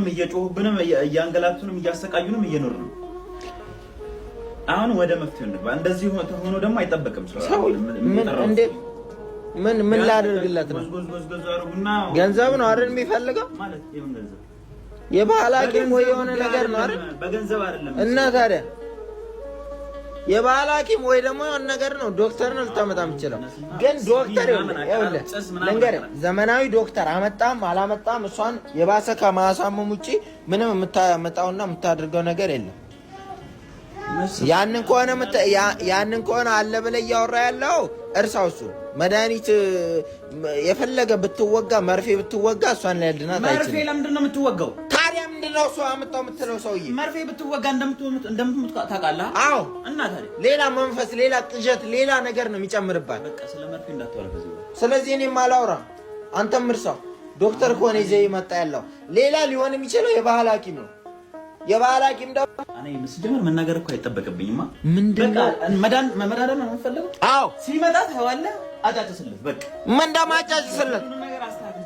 እየጮሁብንም እያንገላቱንም እያሰቃዩንም እየኖር ነው። አሁን ወደ መፍትሄው እንግባ። እንደዚህ ሆኖ ደግሞ አይጠበቅም። ምን ላድርግለት ነው? ገንዘብ ነው አይደል የሚፈልገው? ማለት ይሄን ገንዘብ የባህል ሐኪም ወይ የሆነ ነገር ነው አይደል? በገንዘብ አይደለም እና ታዲያ የባህል ሐኪም ወይ ደግሞ የሆነ ነገር ነው። ዶክተር ነው ልታመጣ የምችለው። ግን ዶክተር ይኸውልህ ልንገርህ፣ ዘመናዊ ዶክተር አመጣም አላመጣም እሷን የባሰ ከማሳመም ውጪ ምንም የምታመጣውና የምታደርገው ነገር የለም። ያንን ከሆነ አለ ብለህ እያወራ ያለው እርሳው። እሱ መድኃኒት የፈለገ ብትወጋ መርፌ ብትወጋ እሷን ሊያድናት አይችልም። መርፌ ለምንድን ነው የምትወጋው? ታዲያ ምንድን ነው እሱ አመጣው የምትለው ሰውዬ? መርፌ ብትወጋ እንደምትሞት ታውቃለህ? አዎ። እና ታዲያ ሌላ መንፈስ፣ ሌላ ቅዠት፣ ሌላ ነገር ነው የሚጨምርባት። በቃ ስለ መርፌ እንዳታወራ ከዚህ በኋላ። ስለዚህ እኔም አላወራም፣ አንተም እርሳው። ዶክተር ከሆነ ይዘህ ይመጣ ያለው ሌላ ሊሆን የሚችለው የባህል ሐኪም ነው። የባህል ሐኪም ደግሞ እኔ ምስጀመር መናገር እኮ አይጠበቅብኝማ። ምንድነው መዳን ነው የምፈልገው? አዎ። ሲመጣ ታዋለህ፣ አጫጭስለት በቃ ምን እንደማጫጭስለት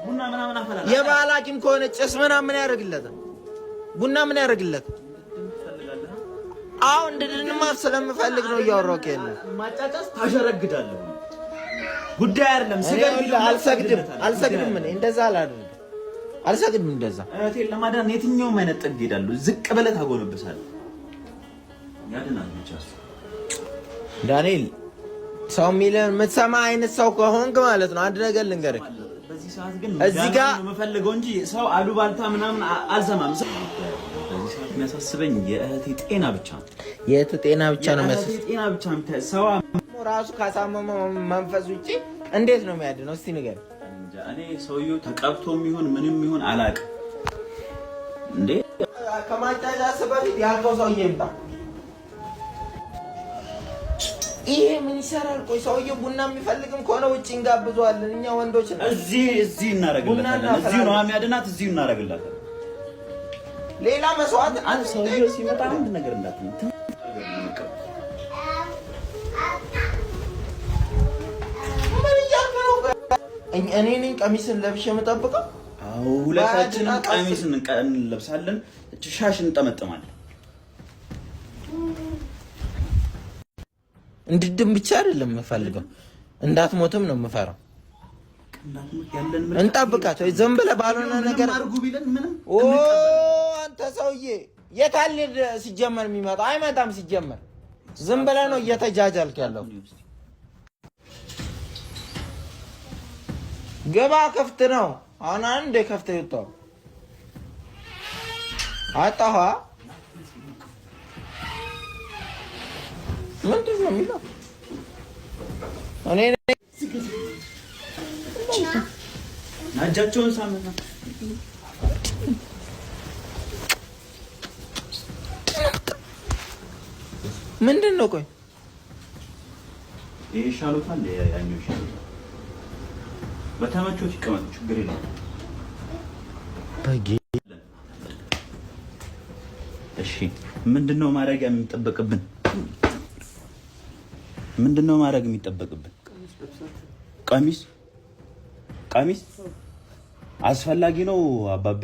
ቡና ምናምን አፈላላ። የባህል ሐኪም ከሆነ ጭስ ምናምን ያደርግለታል? ቡና ምን ያደርግለታል? አዎ እንድንማ ስለምፈልግ ነው እያወራሁ ያለው። ማጫጫስ ታሸረግዳለህ። ጉዳይ አይደለም። አልሰግድም። እኔ እንደዛ አልሰግድም። እንደዛ እህቴን ለማዳን የትኛውም አይነት ጥግ ሄዳለሁ። ዝቅ ብለህ ታጎነብሳለህ። ያድናል ብቻ እሱ። ዳንኤል ሰው የሚልህን የምትሰማ አይነት ሰው ከሆንክ ማለት ነው አንድ ነገር ልንገርህ። በዚህ ሰዓት ግን እዚህ ጋር የምፈልገው እንጂ ሰው አሉባልታ ምናምን አልሰማም። በዚህ ሰዓት የሚያሳስበኝ የእህቴ ጤና ብቻ ነው። የእህቴ ጤና ብቻ ነው የእህቴ ጤና ብቻ ነው። ሰው ራሱ ካሳመመው መንፈስ ውጪ እንዴት ነው የሚያድነው? እስቲ ንገረኝ። እኔ ሰውዬው ተቀብቶም ይሁን ምንም ይሁን አላውቅም። እንዴ ከማጫጫስ በፊት ያልከው ሰውዬ ይምጣ። ይሄ ምን ይሰራል? ቆይ ሰውዬው ቡና የሚፈልግም ከሆነ ውጪ እንጋብዘዋለን። እኛ ወንዶች ነን። እዚህ እናደርግላታለን። እዚህ ነው የሚያድናት። እዚህ እናደርግላታለን። ሌላ መስዋዕት አንድ ሰውዬው ሲመጣ አንድ ነገር እንዳትነው። እኔ ነኝ ቀሚስን ለብሼ የምጠብቀው? አዎ ሁለታችንም ቀሚስን እንለብሳለን፣ ሻሽ እንጠመጥማለን። እንድድም ብቻ አይደለም የምፈልገው፣ እንዳትሞትም ነው የምፈራው። እንጠብቃት ወይ ዝም ብለህ ባልሆነ ነገር ኦ አንተ ሰውዬ የት አለ ሲጀመር የሚመጣው? አይመጣም ሲጀመር። ዝም ብለህ ነው እየተጃጃልክ ያለው። ገባ ክፍት ነው። አሁን አንዴ ከፍተ ይወጣው አጣኋ። ምንድን ነው የሚለው? እኔ ናጃቸውን ሳመና ምንድን ነው? ቆይ ይሄ ሻሎታል፣ ያኛው ሻሎታል። በተመቾች ይቀመጡ፣ ችግር የለም። እሺ ምንድነው ማድረግ የሚጠበቅብን? ምንድነው ማድረግ የሚጠበቅብን? ቀሚስ አስፈላጊ ነው አባቤ።